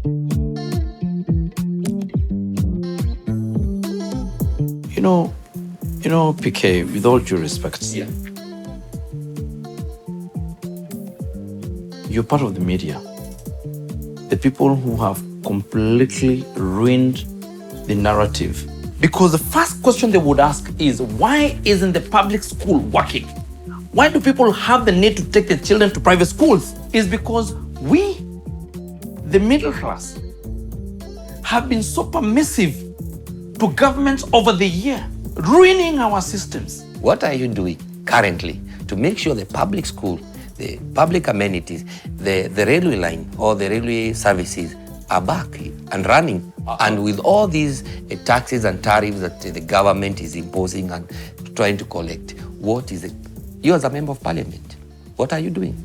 You know, PK, with all due respect, Yeah. you're part of the media. The people who have completely ruined the narrative. Because the first question they would ask is, why isn't the public school working? Why do people have the need to take their children to private schools? It's because we, the middle class, have been so permissive to governments over the year, ruining our systems. What are you doing currently to make sure the public school, the public amenities, the railway line or the railway services are back and running? And with all these taxes and tariffs that the government is imposing and trying to collect, what is it? You as a member of parliament, what are you doing?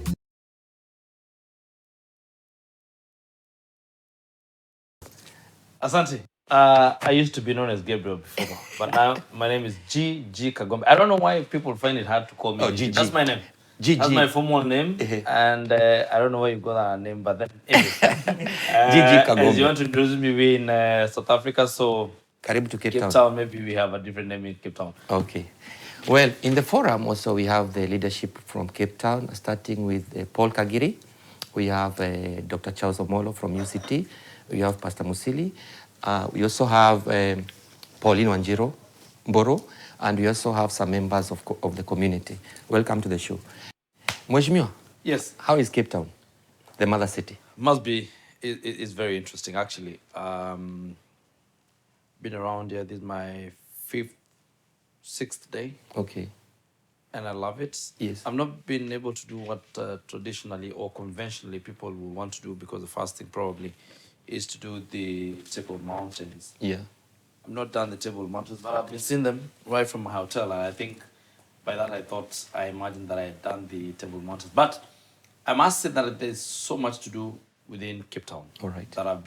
Asante. I used to be known as Gabriel before, but now my name is G Kagombe. I don't know why people find it hard to call me. Oh, GG. GG. That's my name. GG. That's my formal name, and I don't know why you got that name, but then anyway. GG Kagombe. As you want to introduce me, we're in South Africa, so Karibu to Cape Cape Town. Town. Maybe we have a different name in Cape Town. Okay. Well, in the forum also we have the leadership from Cape Town, starting with Paul Kagiri. We have Dr. Charles Omolo from UCT. We have Pastor Musili. We also have Pauline Wanjiro Mboro, and we also have some members of the community. Welcome to the show. Mheshimiwa, Yes. how is Cape Town, the mother city? Must be. It's very interesting, actually. Been around here. This is my sixth day. Okay. And I love it. Yes. I've not been able to do what traditionally or conventionally people will want to do, because the first thing probably is to do the Table Mountains. Yeah. I've not done the Table Mountains, but I've been seeing them right from my hotel. And I think by that I imagined that I had done the Table Mountains. But I must say that there's so much to do within Cape Town. All right. That I've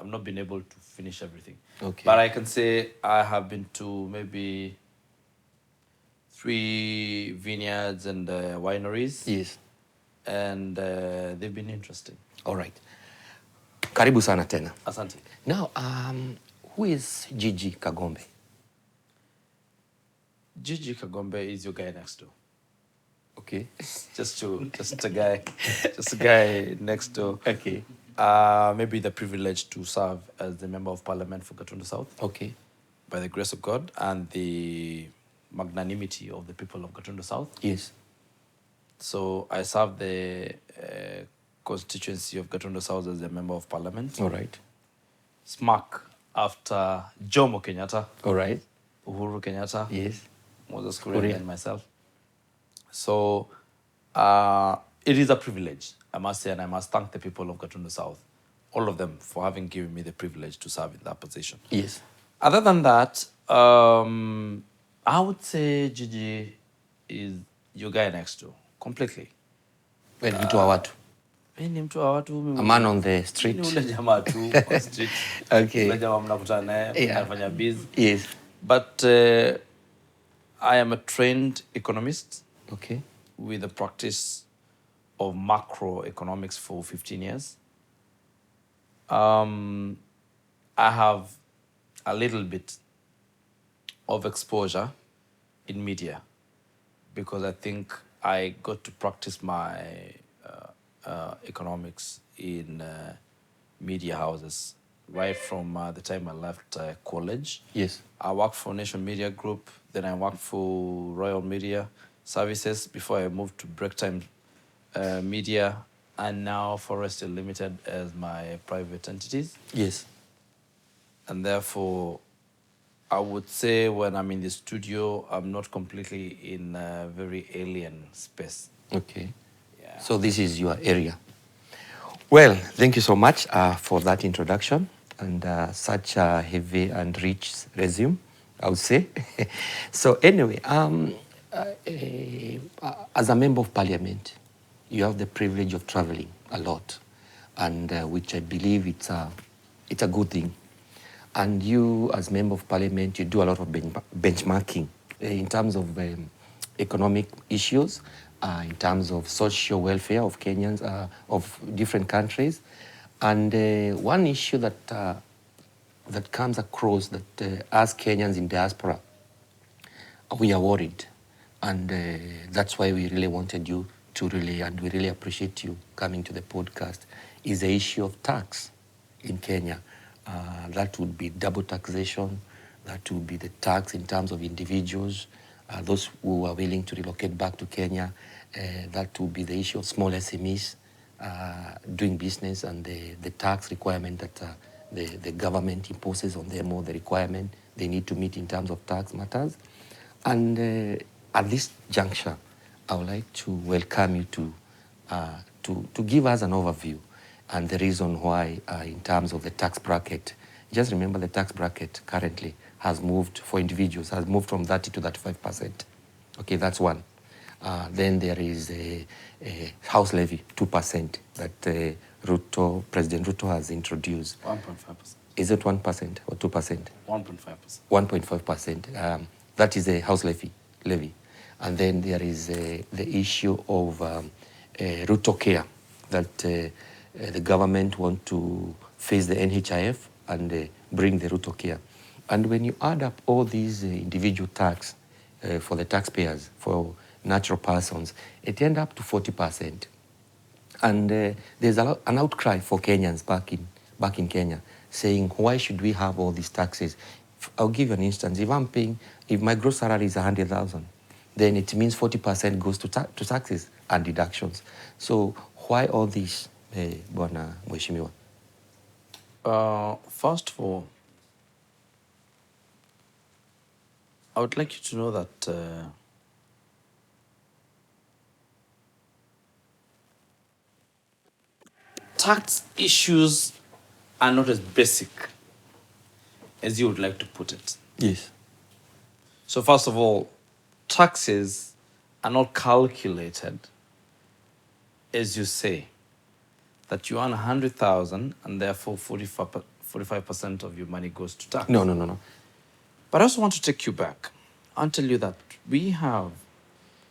not been able to finish everything. Okay. But I can say I have been to maybe 3 vineyards and wineries. Yes. And they've been interesting. All right. Karibu sana tena. Asante. Now, who is Gigi Kagombe? Gigi Kagombe is your guy next door. Okay. Just a guy next door. Okay. Maybe the privilege to serve as the member of parliament for Gatundu South. Okay. By the grace of God and the magnanimity of the people of Gatundu South. Yes. So I serve the constituency of Gatundu South as a member of parliament. All right. Smack after Jomo Kenyatta. All right. Uhuru Kenyatta. Yes. Moses Kuria and myself. So it is a privilege, I must say, and I must thank the people of Gatundu South, all of them, for having given me the privilege to serve in that position. Yes. Other than that, I would say Gigi is your guy next door, completely. Well, mtu wa watu. Ni mtu wa watu. A man on the street. Ni ule jamaa tu on street. Okay. Ule jamaa mnakutana naye, mnafanya biz. Yes. But I am a trained economist. Okay. With the practice of macroeconomics for 15 years. I have a little bit of exposure in media, because I think I got to practice my economics in media houses right from the time I left college. Yes. I worked for Nation Media Group, then I worked for Royal Media Services before I moved to Breaktime Media, and now Forrester Limited as my private entities. Yes. And therefore, I would say when I'm in the studio, I'm not completely in a very alien space. Okay. Yeah. So this is your area. Well, thank you so much for that introduction and such a heavy and rich resume, I would say. So anyway, as a member of parliament, you have the privilege of traveling a lot, and which I believe it's a good thing. And you, as member of parliament, you do a lot of benchmarking in terms of economic issues, in terms of social welfare of Kenyans, of different countries, And one issue that comes across that as Kenyans in diaspora, we are worried. And that's why we really wanted you to and we really appreciate you coming to the podcast, is the issue of tax in Kenya. That would be double taxation. That would be the tax in terms of individuals, those who are willing to relocate back to Kenya. That would be the issue of small SMEs doing business and the tax requirement that the government imposes on them, or the requirement they need to meet in terms of tax matters. And at this juncture, I would like to welcome you to give us an overview and the reason why, in terms of the tax bracket. Just remember, the tax bracket currently has moved, for individuals, has moved from 30 to 35%. Okay, that's one. Then there is a house levy, 2%, that President Ruto has introduced. 1.5%. Is it 1% or 2%? 1.5%. 1.5%. That is a house levy. And then there is the issue of Ruto Care, that the government want to face the NHIF and bring the Ruto Care. And when you add up all these individual tax for the taxpayers, for natural persons, it ends up to 40%. And there's an outcry for Kenyans back in Kenya, saying, why should we have all these taxes? I'll give you an instance. If my gross salary is 100,000, then it means 40% goes to taxes and deductions. So why all this, Bwana Mheshimiwa? First of all, I would like you to know that tax issues are not as basic as you would like to put it. Yes. So first of all, taxes are not calculated as you say, that you earn 100,000 and therefore 45% of your money goes to tax. No. But I also want to take you back and tell you that we have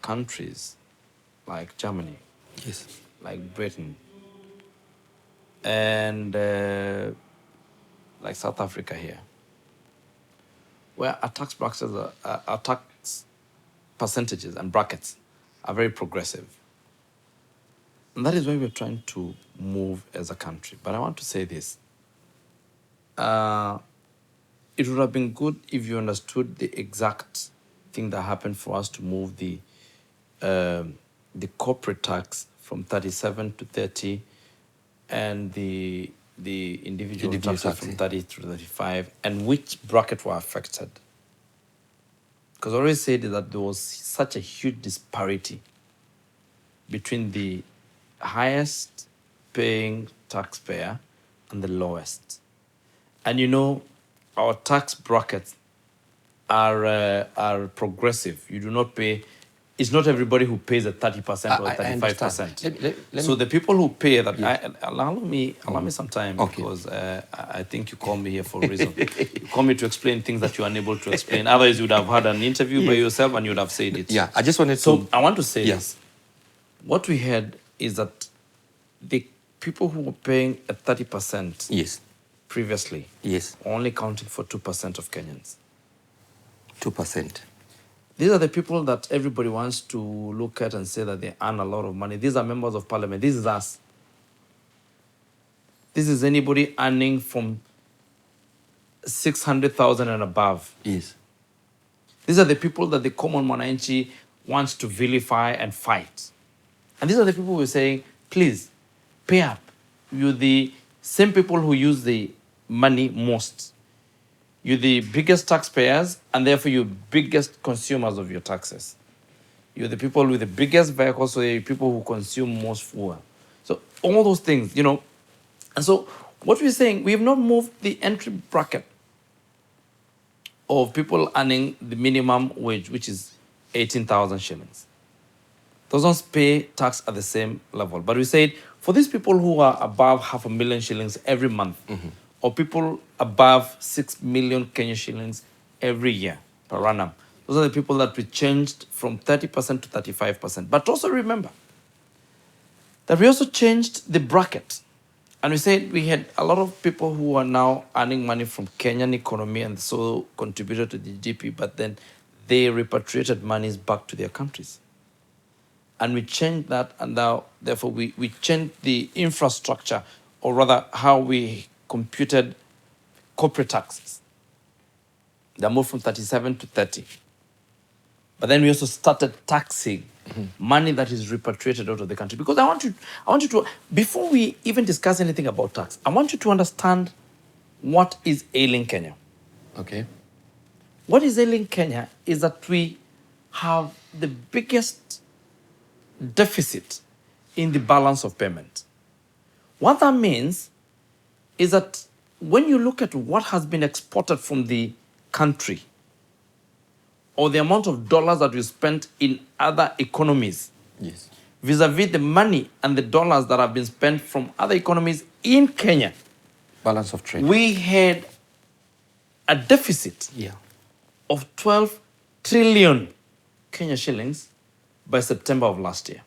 countries like Germany, Yes. like Britain, and like South Africa here, where our tax brackets, our tax percentages and brackets are very progressive. And that is why we're trying to move as a country. But I want to say this. It would have been good if you understood the exact thing that happened for us to move the corporate tax from 37 to 30 and the individual taxes from 30 to 35, and which bracket were affected. Because I always said that there was such a huge disparity between the highest paying taxpayer and the lowest. And you know, our tax brackets are progressive. You do not pay. It's not everybody who pays at 30% or 35%. So the people who pay that, yes. Allow me some time, okay. Because I think you call me here for a reason. You call me to explain things that you're unable to explain. Otherwise, you would have had an interview by yourself and you would have said it. Yeah, I just wanted to. So I want to say this. What we had is that the people who were paying at 30%, yes, previously, yes, only counting for 2% of Kenyans. 2%. These are the people that everybody wants to look at and say that they earn a lot of money. These are members of parliament. This is us. This is anybody earning from 600,000 and above. Yes. These are the people that the common mwananchi wants to vilify and fight. And these are the people who are saying, please, pay up. You're the same people who use the money most. You're the biggest taxpayers, and therefore you're biggest consumers of your taxes. You're the people with the biggest vehicles, so you're people who consume most fuel. So all those things, you know. And so what we're saying, we have not moved the entry bracket of people earning the minimum wage, which is 18,000 shillings. Those ones pay tax at the same level. But we said, for these people who are above 500,000 shillings every month, or people above 6 million Kenya shillings every year per annum, those are the people that we changed from 30% to 35%. But also remember that we also changed the bracket And we said we had a lot of people who are now earning money from Kenyan economy and so contributed to the GDP, but then they repatriated monies back to their countries. And we changed that, and now, therefore, we changed the infrastructure, or rather, how we computed corporate taxes. They moved from 37 to 30. But then we also started taxing money that is repatriated out of the country. Because I want you to, before we even discuss anything about tax, I want you to understand what is ailing Kenya. Okay. What is ailing Kenya is that we have the biggest deficit in the balance of payment. What that means is that when you look at what has been exported from the country, or the amount of dollars that we spent in other economies, Yes. vis-a-vis the money and the dollars that have been spent from other economies in Kenya, Balance of trade. we had a deficit Yeah. of 12 trillion Kenya shillings by September of last year.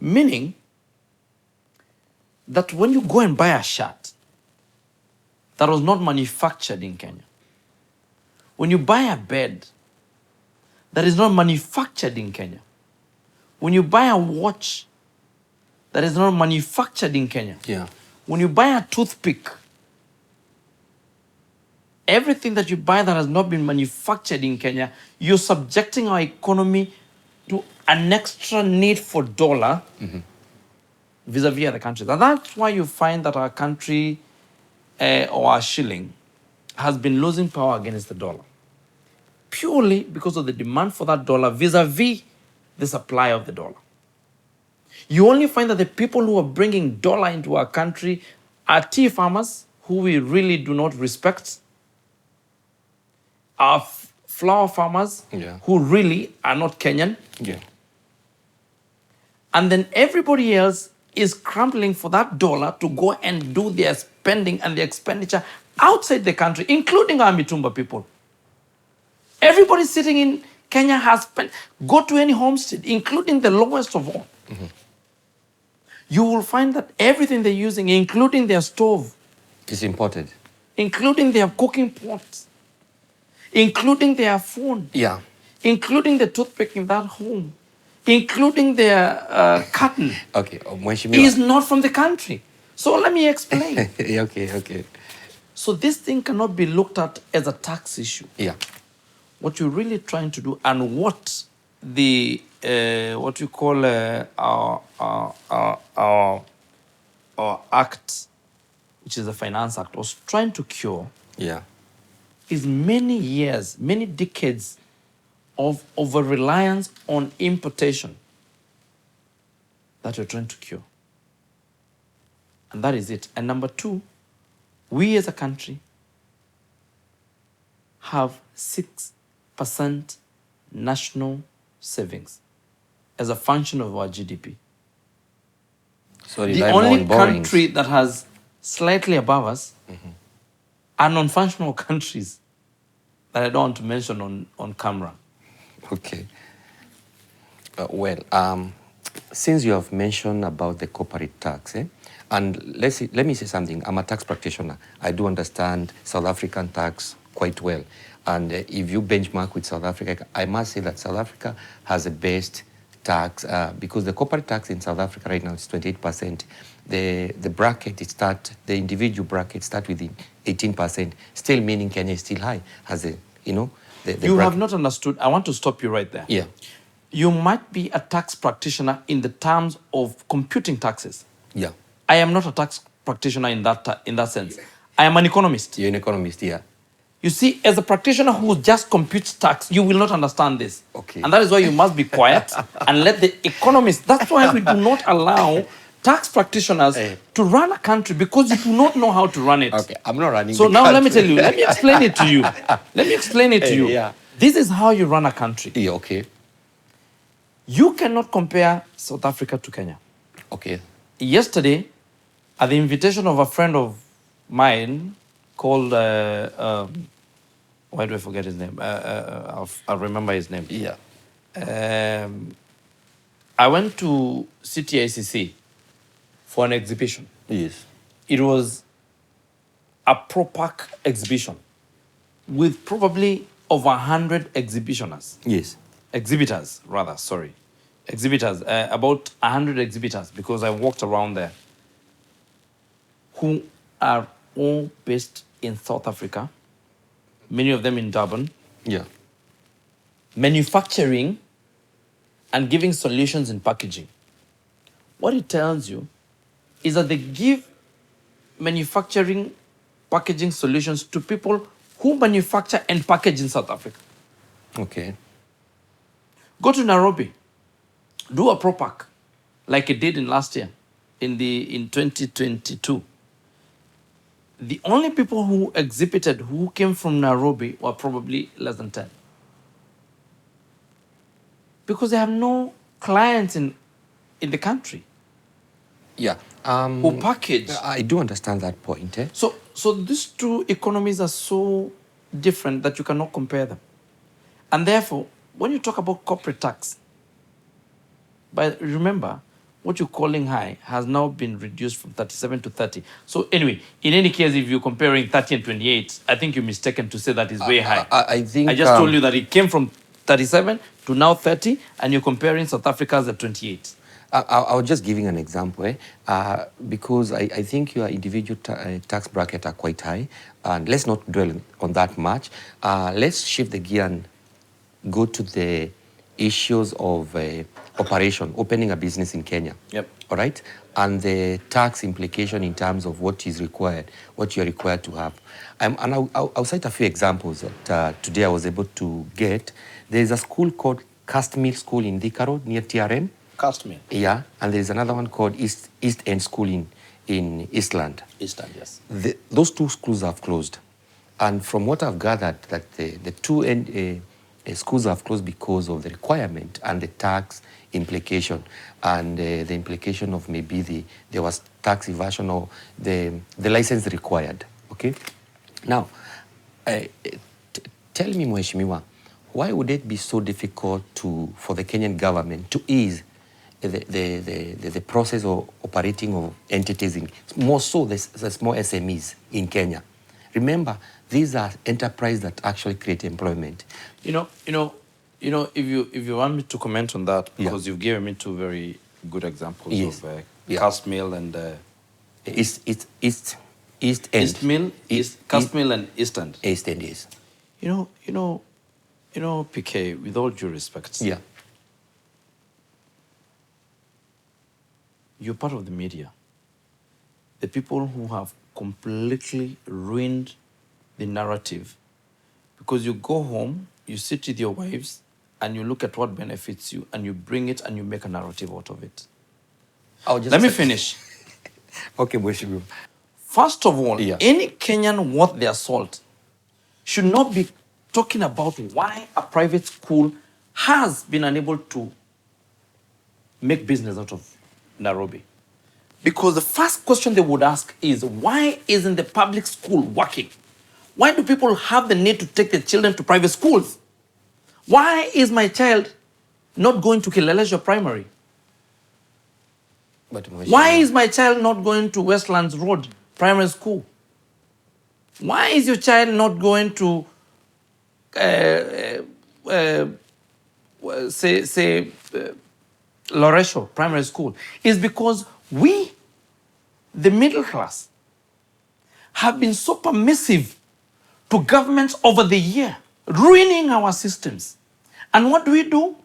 Meaning that when you go and buy a shirt that was not manufactured in Kenya, when you buy a bed that is not manufactured in Kenya, when you buy a watch that is not manufactured in Kenya, Yeah. when you buy a toothpick, everything that you buy that has not been manufactured in Kenya, you're subjecting our economy to an extra need for dollar vis-a-vis other countries. And that's why you find that our country or our shilling has been losing power against the dollar. Purely because of the demand for that dollar vis-a-vis the supply of the dollar. You only find that the people who are bringing dollar into our country are tea farmers, who we really do not respect, are flower farmers, Yeah. who really are not Kenyan, Yeah. and then everybody else is scrambling for that dollar to go and do their spending and their expenditure outside the country, including our Mitumba people. Everybody sitting in Kenya has spent, go to any homestead, including the lowest of all. You will find that everything they're using, including their stove, It's imported. including their cooking pots, including their phone, Yeah. including the toothpick in that home, including their curtain, Okay. Mheshimiwa. is not from the country. So let me explain. Okay. So this thing cannot be looked at as a tax issue. Yeah. What you're really trying to do, and what the what you call our act, which is the Finance Act, was trying to cure, Yeah. is many years, many decades of over-reliance on importation that you're trying to cure. And that is it. And number two, we as a country have 6% national savings as a function of our GDP. So The rely more only on borrowings. country that has slightly above us are non-functional countries that I don't want to mention on camera. Okay. Since you have mentioned about the corporate tax, and let me say something. I'm a tax practitioner. I do understand South African tax quite well. And if you benchmark with South Africa, I must say that South Africa has the best tax because the corporate tax in South Africa right now is 28%. The bracket, the individual bracket start with 18%, still meaning Kenya is still high, has a, the You have not understood. I want to stop you right there. Yeah. You might be a tax practitioner in the terms of computing taxes. Yeah. I am not a tax practitioner in that sense. I am an economist. You're an economist, yeah. You see, as a practitioner who just computes tax, you will not understand this. Okay. And that is why you must be quiet and let the economists. That's why we do not allow tax practitioners to run a country, because you do not know how to run it. Okay, I'm not running So the now let me country. tell you, let me explain it to you. Let me explain it to you. Yeah. This is how you run a country. Yeah, okay. You cannot compare South Africa to Kenya. Okay. Yesterday, at the invitation of a friend of mine called, why do I forget his name? I'll remember his name. Yeah. I went to CTICC for an exhibition. Yes. It was a proper exhibition with probably over 100 exhibitors. Yes. Exhibitors, rather, sorry. Exhibitors, about 100 exhibitors, because I walked around there, who are all based in South Africa, many of them in Durban, Yeah. manufacturing and giving solutions in packaging. What it tells you is that they give manufacturing packaging solutions to people who manufacture and package in South Africa. Okay. Go to Nairobi, do a ProPack like it did in last year, in 2022. The only people who exhibited who came from Nairobi were probably less than 10. Because they have no clients in the country Yeah. who package. I do understand that point. Eh? So these two economies are so different that you cannot compare them. And therefore, when you talk about corporate tax, but remember, what you're calling high has now been reduced from 37 to 30. So anyway, in any case, if you're comparing 30 and 28, I think you're mistaken to say that is very high. I think I just told you that it came from 37 to now 30, and you're comparing South Africa's at 28. I was just giving an example, because I think your individual tax bracket are quite high, and let's not dwell on that much. Let's shift the gear and go to the issues of opening a business in Kenya. Yep. All right, and the tax implication in terms of what is required, what you're required to have. And I'll cite a few examples that today I was able to get. There's a school called Castmill School in Thika Road near TRM. Castmill. Yeah, and there's another one called East End School in Eastland. Eastland, yes. Those two schools have closed. And from what I've gathered, that the two schools have closed because of the requirement and the tax implication, and the implication of maybe there was tax evasion or the license required. Okay? Now, tell me, Mheshimiwa, why would it be so difficult for the Kenyan government to ease the process of operating of entities, more so the small SMEs in Kenya? Remember, these are enterprises that actually create employment. If you want me to comment on that, because you've given me two very good examples of Castmill and East End. Eastmill, Castmill and East End. East End, yes. PK, with all due respect. Yeah. You're part of the media. The people who have completely ruined the narrative. Because you go home, you sit with your wives, and you look at what benefits you, and you bring it, and you make a narrative out of it. Let me finish. Okay, Mheshimiwa. First of all, any Kenyan worth their salt should not be talking about why a private school has been unable to make business out of Nairobi. Because the first question they would ask is, why isn't the public school working? Why do people have the need to take their children to private schools? Why is my child not going to Kileleshwa Primary? Why is my child not going to Westlands Road Primary School? Why is your child not going to Loresho Primary School? Is because we, the middle class, have been so permissive to governments over the year, ruining our systems. And what do?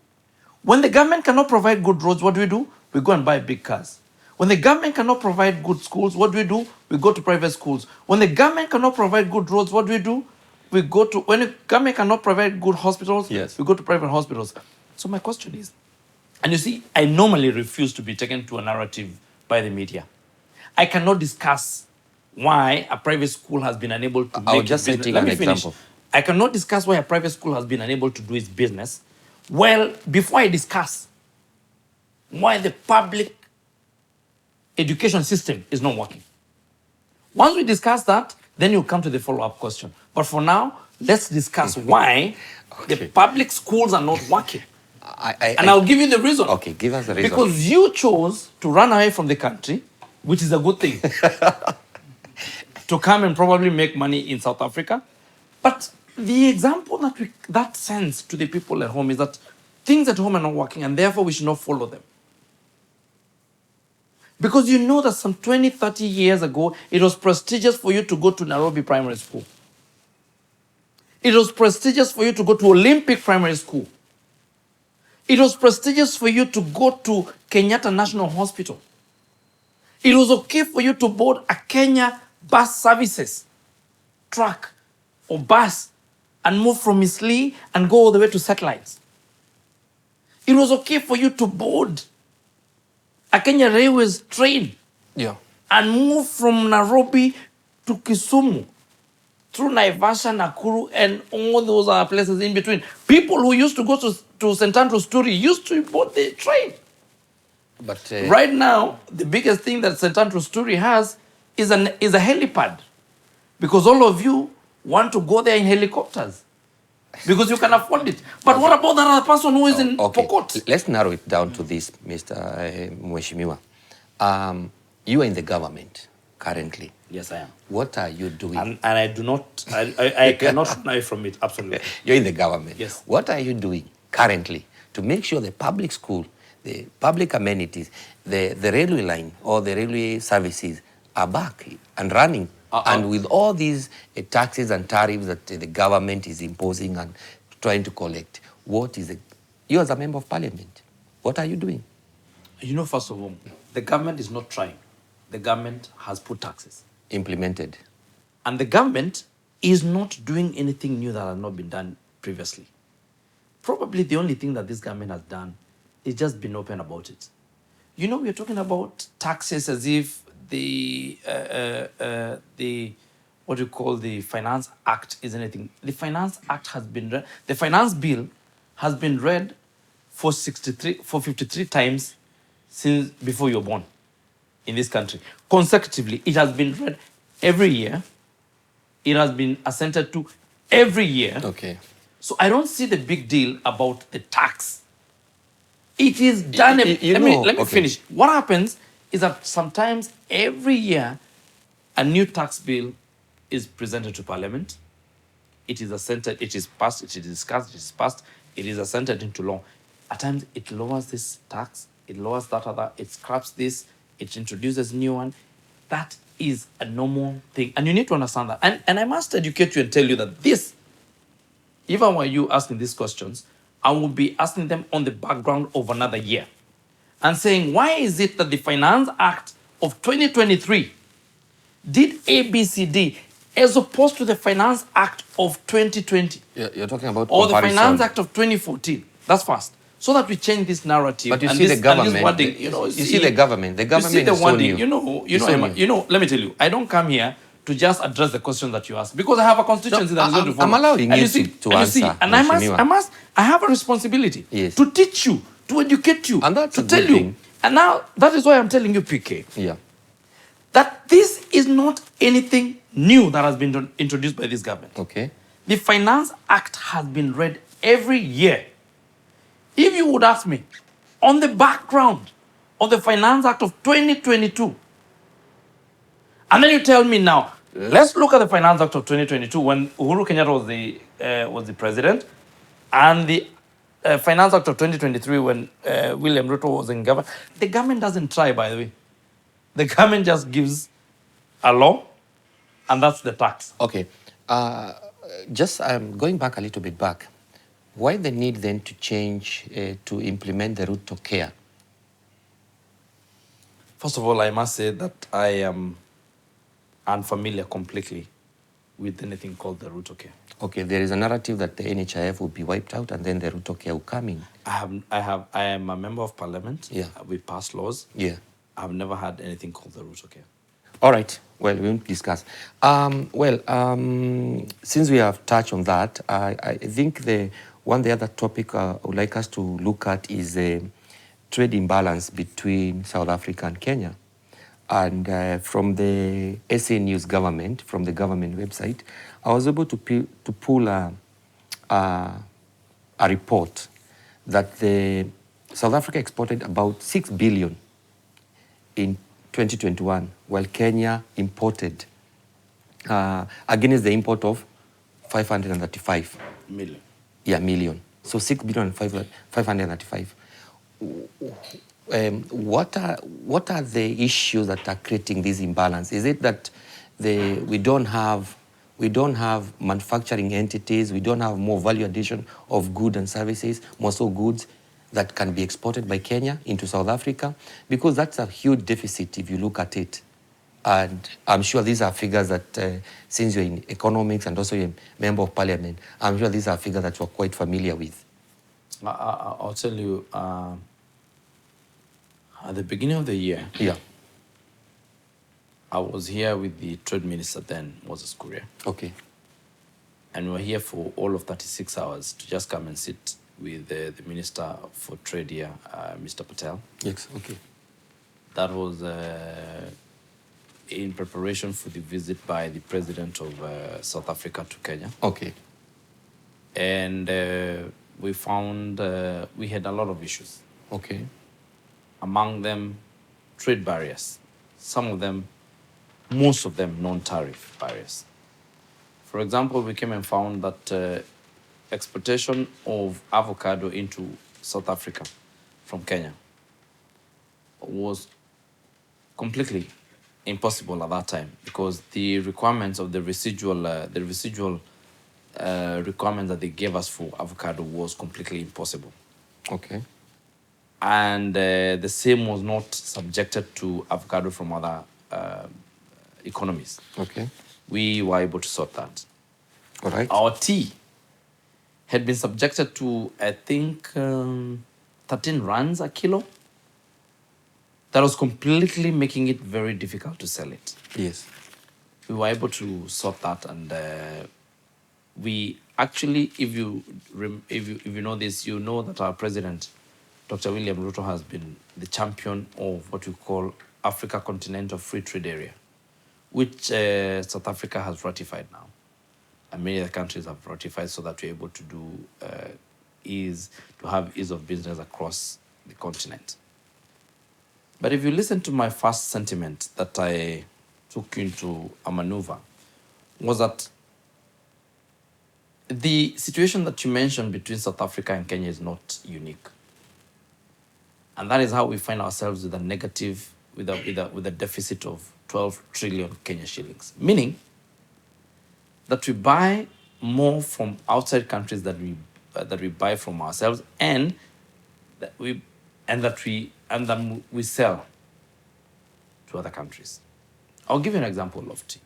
When the government cannot provide good roads, what do? We go and buy big cars. When the government cannot provide good schools, what do? We go to private schools. When the government cannot provide good roads, what do? When the government cannot provide good hospitals, we go to private hospitals. So my question is, and you see, I normally refuse to be taken to a narrative by the media. I cannot discuss why a private school has been unable to make its business. Let me finish. I cannot discuss why a private school has been unable to do its business. Well, before I discuss why the public education system is not working. Once we discuss that, then you'll come to the follow-up question. But for now, let's discuss why the public schools are not working. I'll give you the reason. Okay, give us the reason. Because you chose to run away from the country. which is a good thing, to come and probably make money in South Africa. But the example that sends to the people at home is that things at home are not working, and therefore we should not follow them. Because you know that some 20, 30 years ago, it was prestigious for you to go to Nairobi Primary School. It was prestigious for you to go to Olympic Primary School. It was prestigious for you to go to Kenyatta National Hospital. It was okay for you to board a Kenya bus services truck or bus and move from Misli and go all the way to Satellites. It was okay for you to board a Kenya Railways train and move from Nairobi to Kisumu through Naivasha, Nakuru, and all those other places in between. People who used to go to St. Andrew's Turi used to board the train. But right now, the biggest thing that St. Andrew's Turi has is a helipad. Because all of you want to go there in helicopters. Because you can afford it. But what about that other person who is in Pokot? Let's narrow it down to this, Mr. Mweshimiwa. You are in the government currently. Yes, I am. What are you doing? And I do not, I cannot deny from it, absolutely. You're in the government. Yes. What are you doing currently to make sure the public school, the public amenities, the railway line or the railway services are back and running? And with all these taxes and tariffs that the government is imposing and trying to collect, what is it? You as a member of parliament, what are you doing? You know, first of all, the government is not trying. The government has put taxes. Implemented. And the government is not doing anything new that has not been done previously. Probably the only thing that this government has done is just been open about it. You know, we're talking about taxes as if the what do you call the Finance Act is anything. The Finance Act has been read, the Finance Bill has been read for 53 times since before you were born in this country. Consecutively, it has been read every year. It has been assented to every year. Okay. So I don't see the big deal about the tax. It is done. Let me finish. What happens is that sometimes every year a new tax bill is presented to Parliament. It is assented, it is passed, it is discussed, it is passed, it is assented into law. At times it lowers this tax, it lowers that other, it scraps this, it introduces a new one. That is a normal thing. And you need to understand that. And I must educate you and tell you that this, even when you asking these questions, I will be asking them on the background of another year and saying, why is it that the Finance Act of 2023 did ABCD as opposed to the Finance Act of 2020? You're talking about or comparison. The Finance Act of 2014. That's fast. So that we change this narrative. But you see the government. Wording, you see the government. The government you see the is wording. So You know. Let me tell you. I don't come here to just address the question that you ask because I have a constituency that is going to follow. I'm allowing you to answer. And I have a responsibility to teach you, to educate you, and that's to tell you. And now that is why I'm telling you, PK. Yeah. That this is not anything new that has been introduced by this government. Okay. The Finance Act has been read every year. If you would ask me, on the background of the Finance Act of 2022, and then you tell me now, let's look at the Finance Act of 2022 when Uhuru Kenyatta was the president, and the Finance Act of 2023 when William Ruto was in government. The government doesn't try, by the way. The government just gives a law, and that's the tax. Okay. Just going back a little bit back. Why the need then to change, to implement the route to care? First of all, I must say that I am unfamiliar completely with anything called the route to care. Okay, there is a narrative that the NHIF will be wiped out and then the route to care will come in. I am a member of parliament. Yeah. We pass laws. Yeah. I've never had anything called the route to care. All right. Well, we won't discuss. Since we have touched on that, I think the other topic I would like us to look at is the trade imbalance between South Africa and Kenya. And from the SA News government, from the government website, I was able to pull a report that South Africa exported about 6 billion in 2021, while Kenya imported against the import of 535 million. Yeah, million. So 6 billion 535. What are the issues that are creating this imbalance? Is it that we don't have manufacturing entities, we don't have more value addition of goods and services, more so goods that can be exported by Kenya into South Africa? Because that's a huge deficit if you look at it. And I'm sure these are figures that, since you're in economics and also you're a member of parliament, I'm sure these are figures that you're quite familiar with. I'll tell you, at the beginning of the year, Yeah. I was here with the trade minister then, Moses Kuria. Okay. And we were here for all of 36 hours to just come and sit with the Minister for Trade here, Mr. Patel. Yes, okay. That was in preparation for the visit by the President of South Africa to Kenya. Okay. And we found we had a lot of issues. Okay. Among them, trade barriers. Some of them, most of them, non-tariff barriers. For example, we came and found that exportation of avocado into South Africa from Kenya was completely impossible at that time because the requirements of the residual requirements that they gave us for avocado was completely impossible. Okay. And the same was not subjected to avocado from other economies. Okay. We were able to sort that. All right. Our tea had been subjected to, I think, 13 rands a kilo. That was completely making it very difficult to sell it. Yes. We were able to sort that, and we actually, if you know this, you know that our president, Dr. William Ruto, has been the champion of what we call Africa Continental Free Trade Area, which South Africa has ratified now. And many other countries have ratified so that we're able to do have ease of business across the continent. But if you listen to my first sentiment that I took into a maneuver, was that the situation that you mentioned between South Africa and Kenya is not unique. And that is how we find ourselves with a negative, with a deficit of 12 trillion Kenya shillings. Meaning that we buy more from outside countries than we buy from ourselves, and that we sell to other countries. I'll give you an example of tea.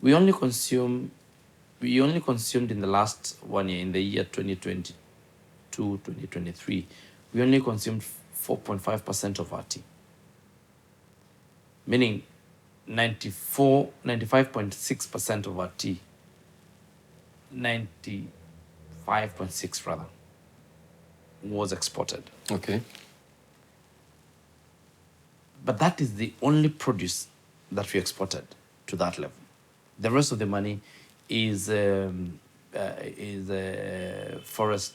We only consumed in the last 1 year, in the year 2022, 2023, we only consumed 4.5% of our tea. Meaning 95.6% of our tea, 95.6 rather, was exported. Okay. But that is the only produce that we exported to that level. The rest of the money is forex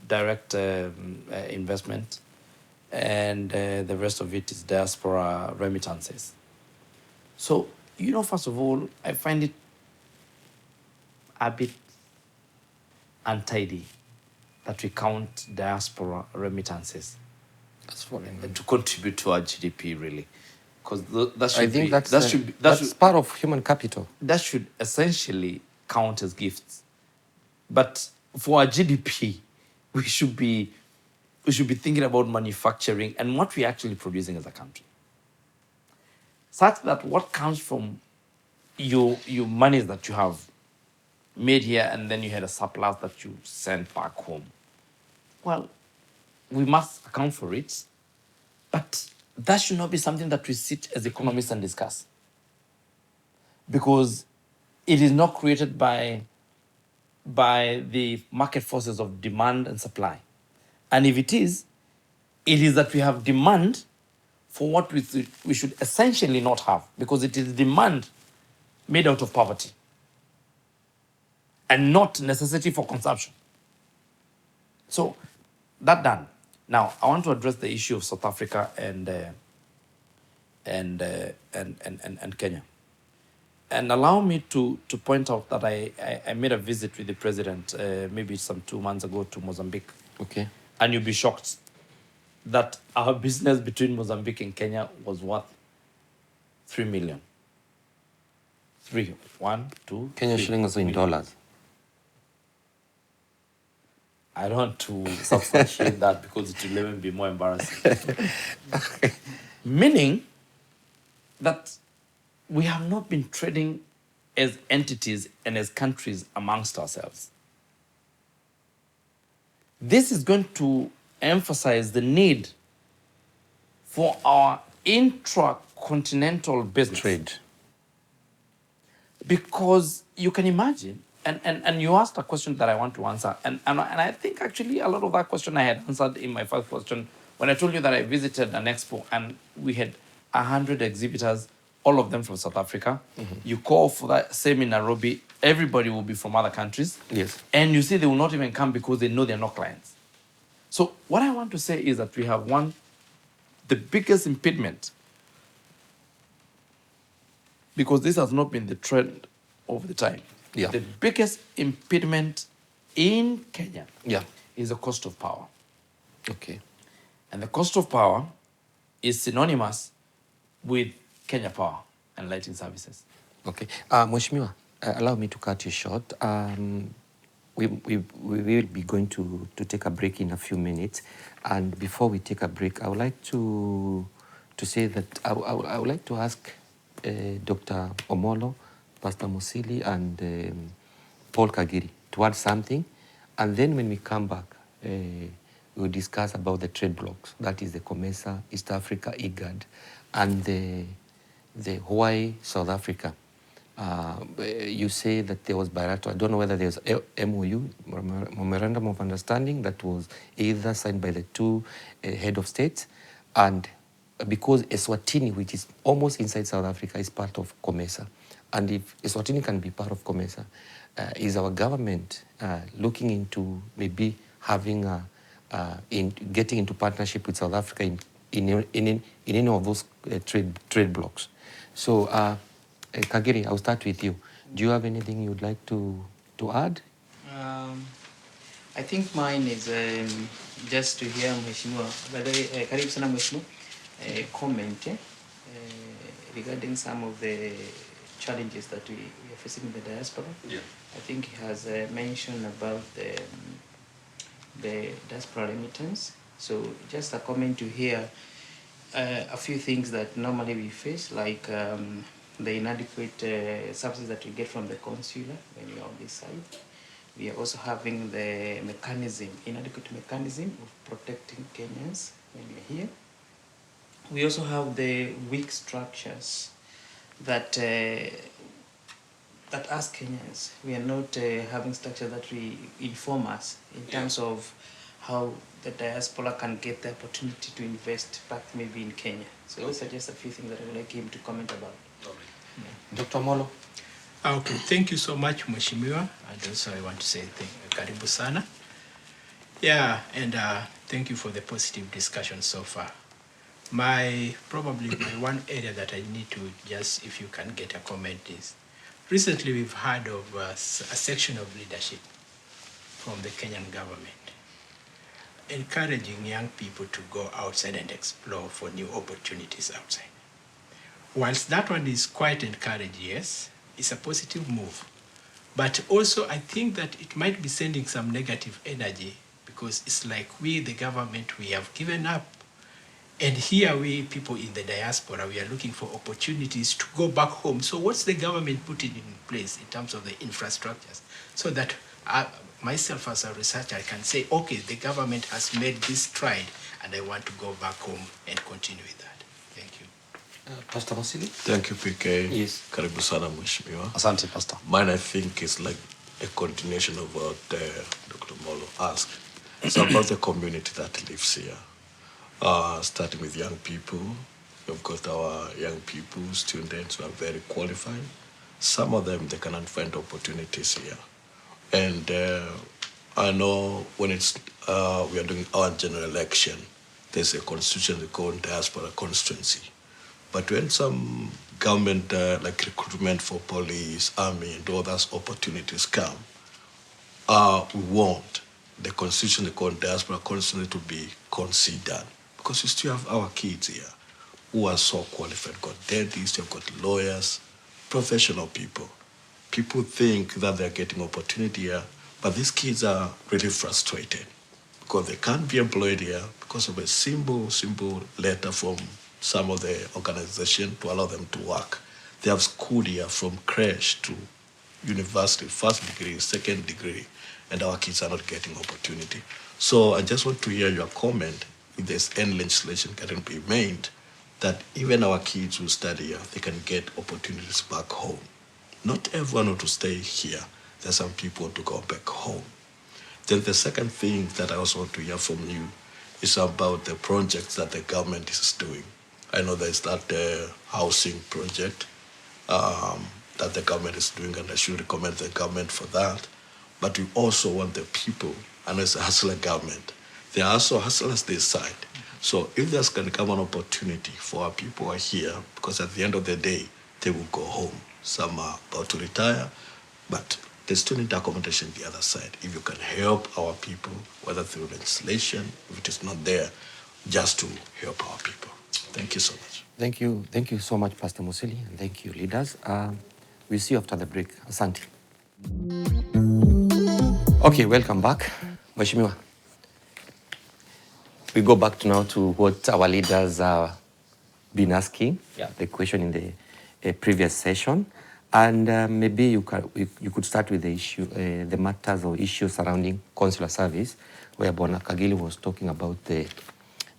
direct investment, and the rest of it is diaspora remittances. So, first of all, I find it a bit untidy that we count diaspora remittances to contribute to our GDP, really, because that's part of human capital. That should essentially count as gifts. But for our GDP, we should be thinking about manufacturing and what we're actually producing as a country, such that what comes from your monies that you have made here and then you had a surplus that you sent back home. Well, we must account for it, but that should not be something that we sit as economists and discuss, because it is not created by the market forces of demand and supply. And if it is that we have demand for what we should essentially not have, because it is demand made out of poverty and not necessity for consumption. So, that done. Now, I want to address the issue of South Africa and Kenya. And allow me to point out that I made a visit with the president maybe some 2 months ago to Mozambique. Okay. And you'll be shocked that our business between Mozambique and Kenya was worth 3 million. 3, 1, 2. Kenya 3 shillings in million. dollars. I don't want to substantiate that because it will even be more embarrassing. Meaning that we have not been trading as entities and as countries amongst ourselves. This is going to emphasize the need for our intra-continental business. Trade. Because you can imagine, and you asked a question that I want to answer, and I think actually a lot of that question I had answered in my first question when I told you that I visited an expo and we had 100 exhibitors, all of them from South Africa. You call for that same in Nairobi, everybody will be from other countries. Yes. And you see they will not even come because they know they're not clients. So what I want to say is that we have the biggest impediment, because this has not been the trend over the time. Yeah. The biggest impediment in Kenya Yeah. is the cost of power. Okay. And the cost of power is synonymous with Kenya Power and Lighting Services. Okay. Mheshimiwa, allow me to cut you short. We will be going to take a break in a few minutes. And before we take a break, I would like to say that I would like to ask Dr. Omolo, Pastor Musili, and Paul Kagiri to add something. And then when we come back, we'll discuss about the trade blocks. That is the COMESA, East Africa, IGAD, and the Hawaii, South Africa. You say that there was bilateral, I don't know whether there was MOU, Memorandum of Understanding, that was either signed by the two head of states, and because Eswatini, which is almost inside South Africa, is part of COMESA. And if Eswatini can be part of COMESA, is our government looking into maybe having getting into partnership with South Africa in any of those trade blocks? So, Kagiri, I'll start with you. Do you have anything you'd like to add? I think mine is just to hear Mheshimiwa, by the way, karibu sana Mheshimiwa, comment regarding some of the challenges that we are facing in the diaspora. Yeah. I think he has mentioned about the diaspora remittance. So just a comment to hear a few things that normally we face, like the inadequate services that we get from the consular when you're on this side. We are also having the inadequate mechanism of protecting Kenyans when we're here. We also have the weak structures that as Kenyans, we are not having structure that we inform us in terms of how the diaspora can get the opportunity to invest back maybe in Kenya. So those are just a few things that I would like him to comment about. Dr. Molo. Okay, thank you so much, Mheshimiwa. And also I want to say karibu sana. Yeah, and thank you for the positive discussion so far. Probably my one area that I need to just, if you can get a comment, is recently we've heard of a section of leadership from the Kenyan government encouraging young people to go outside and explore for new opportunities outside. Whilst that one is quite encouraging, yes, it's a positive move. But also I think that it might be sending some negative energy, because it's like we, the government, we have given up. And here we, people in the diaspora, we are looking for opportunities to go back home. So what's the government putting in place in terms of the infrastructures? So that myself as a researcher, I can say, okay, the government has made this stride and I want to go back home and continue with that. Thank you. Pastor Musili? Thank you, PK. Yes. Karibu sana Mheshimiwa. Asante, Pastor. Mine, I think, is like a continuation of what Dr. Molo asked. It's about the community that lives here. Starting with young people. We've got our young people, students who are very qualified. Some of them, they cannot find opportunities here. And I know when we are doing our general election, there's a constituency called diaspora constituency. But when some government like recruitment for police, army, and all those opportunities come, we want the constituency called diaspora constituency to be considered, because we still have our kids here who are so qualified. You've got dentists, you've got lawyers, professional people. People think that they're getting opportunity here, but these kids are really frustrated because they can't be employed here because of a simple letter from some of the organization to allow them to work. They have schooled here from creche to university, first degree, second degree, and our kids are not getting opportunity. So I just want to hear your comment if there's any legislation can be made that even our kids who study here, they can get opportunities back home. Not everyone want to stay here. There's some people to go back home. Then the second thing that I also want to hear from you is about the projects that the government is doing. I know there's that housing project that the government is doing, and I should recommend the government for that. But we also want the people, and it's a hustler government. There are also hustlers this side. So if there's going to come an opportunity for our people who are here, because at the end of the day, they will go home. Some are about to retire, but they still need accommodation the other side. If you can help our people, whether through legislation, if it is not there, just to help our people. Thank you so much. Thank you so much, Pastor Musili, and thank you, leaders. We'll see you after the break. Asante. Okay, welcome back. Mheshimiwa. We go back now to what our leaders have been asking, the question in the previous session. And maybe you could start with the issue, the matters or issues surrounding consular service, where Bwana Kagili was talking about the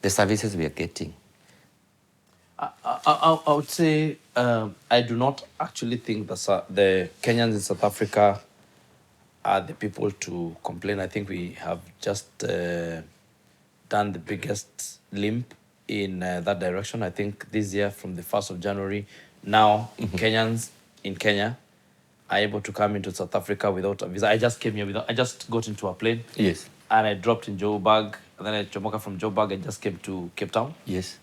services we are getting. I would say I do not actually think the Kenyans in South Africa are the people to complain. I think we have just done the biggest limp in that direction. I think this year, from the 1st of January, now Kenyans in Kenya are able to come into South Africa without a visa. I just came here I just got into a plane. Yes. And I dropped in Joburg, and then I chomoka from Joburg and just came to Cape Town. Yes.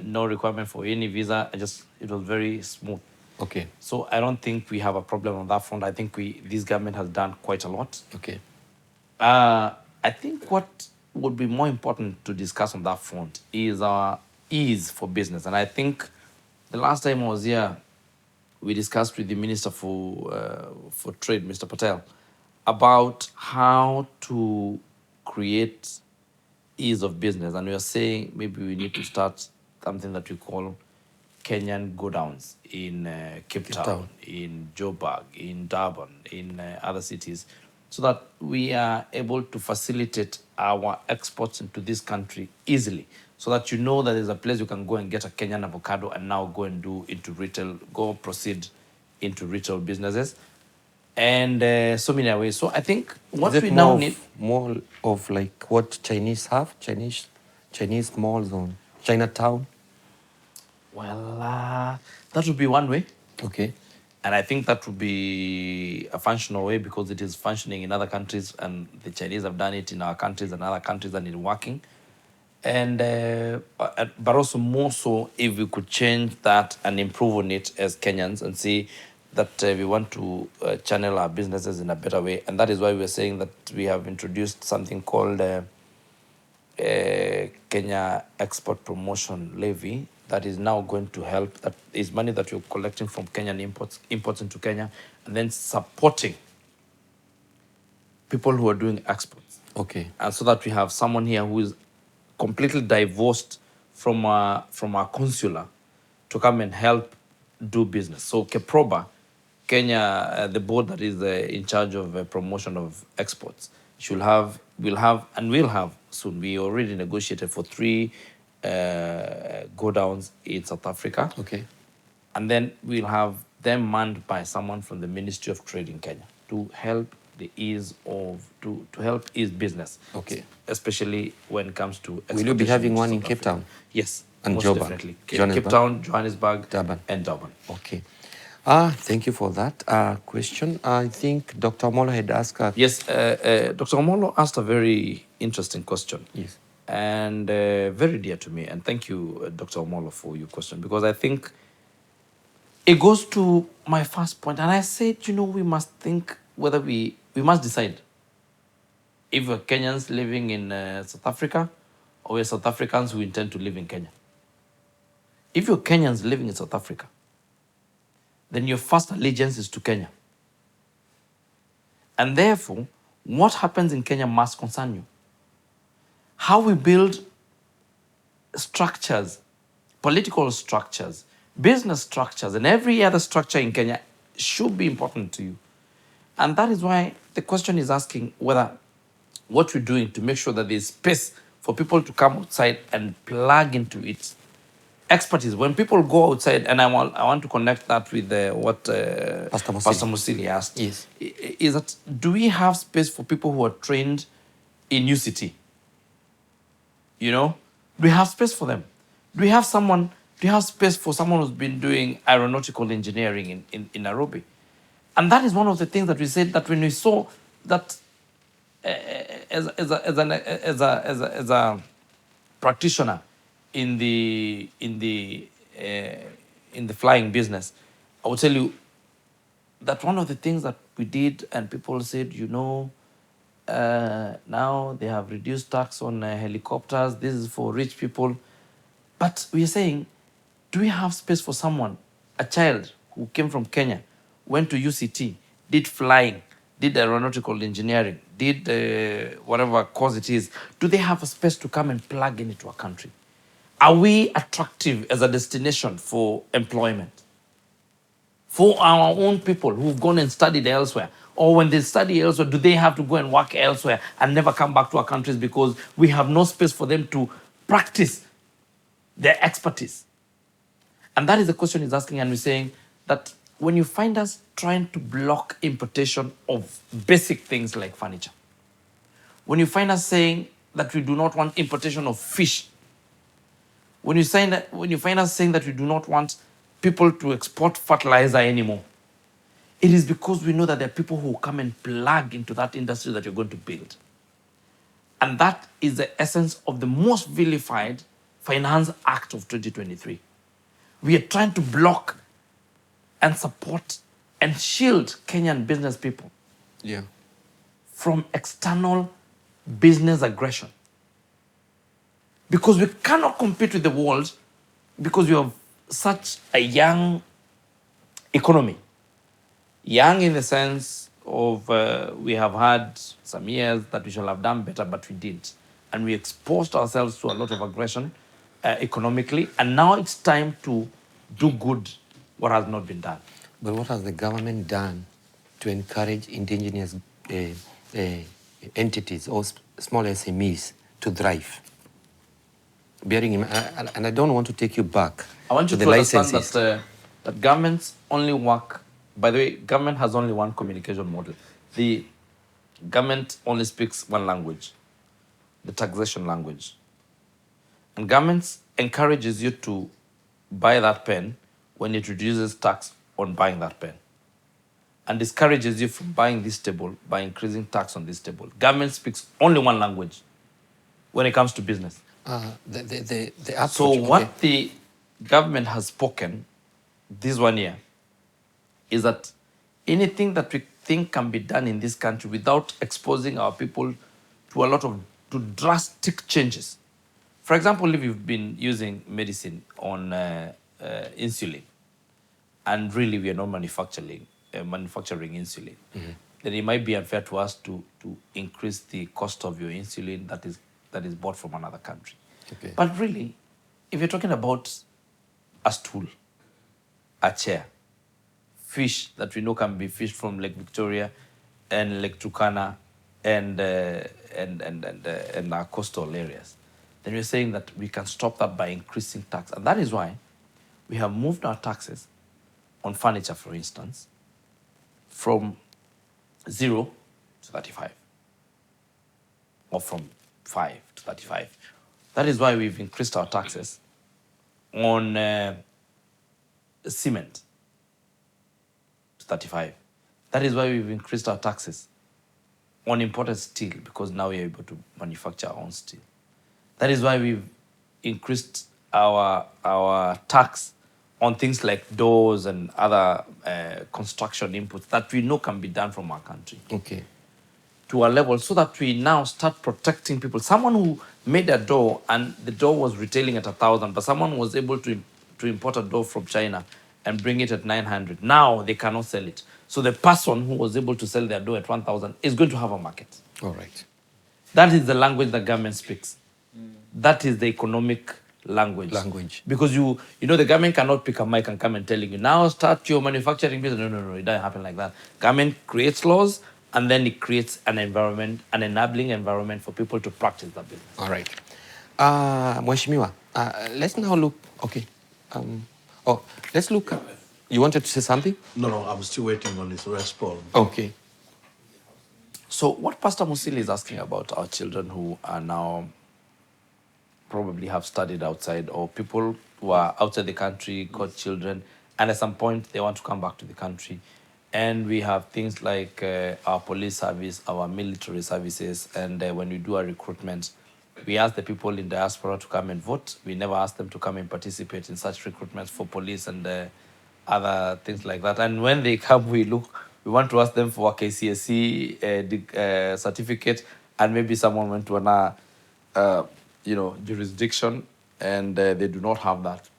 No requirement for any visa. It was very smooth. Okay. So I don't think we have a problem on that front. I think this government has done quite a lot. Okay. I think what would be more important to discuss on that front is our ease for business. And I think the last time I was here, we discussed with the Minister for Trade, Mr. Patel, about how to create ease of business. And we are saying maybe we need to start something that we call Kenyan go-downs in Cape Town, in Joburg, in Durban, in other cities, so that we are able to facilitate our exports into this country easily, so that you know that there's a place you can go and get a Kenyan avocado and now go and proceed into retail businesses, and so many ways. So I think what we now need more of like what Chinese have, Chinese malls on Chinatown. Well, that would be one way. Okay. And I think that would be a functional way because it is functioning in other countries, and the Chinese have done it in our countries and other countries, and it's working. And but also more so if we could change that and improve on it as Kenyans and see that we want to channel our businesses in a better way. And that is why we're saying that we have introduced something called Kenya Export Promotion Levy that is now going to help. That is money that you're collecting from Kenyan imports into Kenya, and then supporting people who are doing exports. Okay. And so that we have someone here who is completely divorced from our consular to come and help do business. So KEPROBA, Kenya, the board that is in charge of promotion of exports, will have soon. We already negotiated for 3 go-downs in South Africa. Okay. And then we'll have them manned by someone from the Ministry of Trade in Kenya to help help ease business. Okay. Especially when it comes to exportation. Will you be having one in South Cape Africa. Town? Yes. And most Joburg? definitely. Cape Town, Johannesburg, Durban. and Durban. Okay. Thank you for that question. I think Dr. Molo had asked. Yes, Dr. Omolo asked a very interesting question. Yes. And very dear to me. And thank you, Dr. Omolo, for your question, because I think it goes to my first point. And I said, we must think whether we must decide if we're Kenyans living in South Africa or we're South Africans who intend to live in Kenya. If you're Kenyans living in South Africa, then your first allegiance is to Kenya. And therefore, what happens in Kenya must concern you. How we build structures, political structures, business structures, and every other structure in Kenya should be important to you. And that is why the question is asking whether what we're doing to make sure that there's space for people to come outside and plug into its expertise. When people go outside, and I want to connect that with what Pastor Musili asked, Yes. is that do we have space for people who are trained in UCT? Do we have space for them? Do we have space for someone who's been doing aeronautical engineering in Nairobi? And that is one of the things that we said, that when we saw that as a practitioner in the flying business, I will tell you that one of the things that we did, and people said, now they have reduced tax on helicopters. This is for rich people. But we are saying, do we have space for someone, a child who came from Kenya, went to UCT, did flying, did aeronautical engineering, did whatever course it is? Do they have a space to come and plug into our country? Are we attractive as a destination for employment? For our own people who've gone and studied elsewhere? Or when they study elsewhere, do they have to go and work elsewhere and never come back to our countries because we have no space for them to practice their expertise? And that is the question he's asking, and we're saying that when you find us trying to block importation of basic things like furniture, when you find us saying that we do not want importation of fish, when you find us saying that we do not want people to export fertilizer anymore, it is because we know that there are people who will come and plug into that industry that you're going to build. And that is the essence of the most vilified Finance Act of 2023. We are trying to block and support and shield Kenyan business people from external business aggression. Because we cannot compete with the world because we have such a young economy. Young in the sense of we have had some years that we shall have done better, but we didn't. And we exposed ourselves to a lot of aggression economically. And now it's time to do good what has not been done. But what has the government done to encourage indigenous entities or small SMEs to thrive? Bearing in mind, and I don't want to take you back I want you to to the understand licenses. that governments only work. By the way, government has only one communication model. The government only speaks one language, the taxation language. And government encourages you to buy that pen when it reduces tax on buying that pen, and discourages you from buying this table by increasing tax on this table. Government speaks only one language when it comes to business. The approach, So what the government has spoken this 1 year is that anything that we think can be done in this country without exposing our people to drastic changes. For example, if you've been using medicine on insulin, and really we are not manufacturing insulin, then it might be unfair to us to increase the cost of your insulin that is bought from another country. Okay. But really, if you're talking about a stool, a chair, fish that we know can be fished from Lake Victoria and Lake Turkana and our coastal areas, then we're saying that we can stop that by increasing tax. And that is why we have moved our taxes on furniture, for instance, from 0 to 35, or from 5 to 35. That is why we've increased our taxes on cement to 35. That is why we've increased our taxes on imported steel, because now we are able to manufacture our own steel. That is why we've increased our tax on things like doors and other construction inputs that we know can be done from our country. Okay. To a level so that we now start protecting people. Someone who made a door and the door was retailing at 1,000, but someone was able to import a door from China and bring it at 900. Now they cannot sell it. So the person who was able to sell their door at 1,000 is going to have a market. All right. That is the language the government speaks. That is the economic language. Because you know the government cannot pick a mic and come and telling you, now start your manufacturing business. No, it doesn't happen like that. Government creates laws, and then it creates an environment, an enabling environment for people to practice that business. All right. Mheshimiwa, let's now look, okay. Let's look at, you wanted to say something? No, I'm still waiting on his response. Okay. So what Pastor Musili is asking about our children who are now probably have studied outside, or people who are outside the country, got children, and at some point they want to come back to the country. And we have things like our police service, our military services, and when we do our recruitment, we ask the people in diaspora to come and vote. We never ask them to come and participate in such recruitments for police and other things like that. And when they come, we want to ask them for a KCSE certificate, and maybe someone went to another jurisdiction, and they do not have that.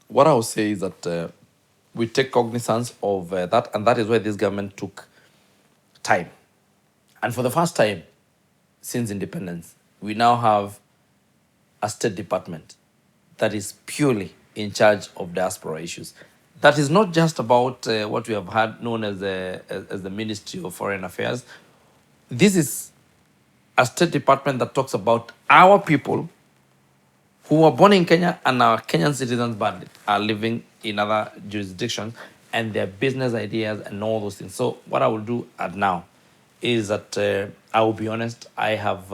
What I would say is that we take cognizance of that, and that is why this government took time. And for the first time since independence, we now have a State Department that is purely in charge of diaspora issues. That is not just about what we have had known as the Ministry of Foreign Affairs. This is a State Department that talks about our people who were born in Kenya and are Kenyan citizens but are living in other jurisdictions, and their business ideas and all those things. So what I will do now is that I will be honest, I have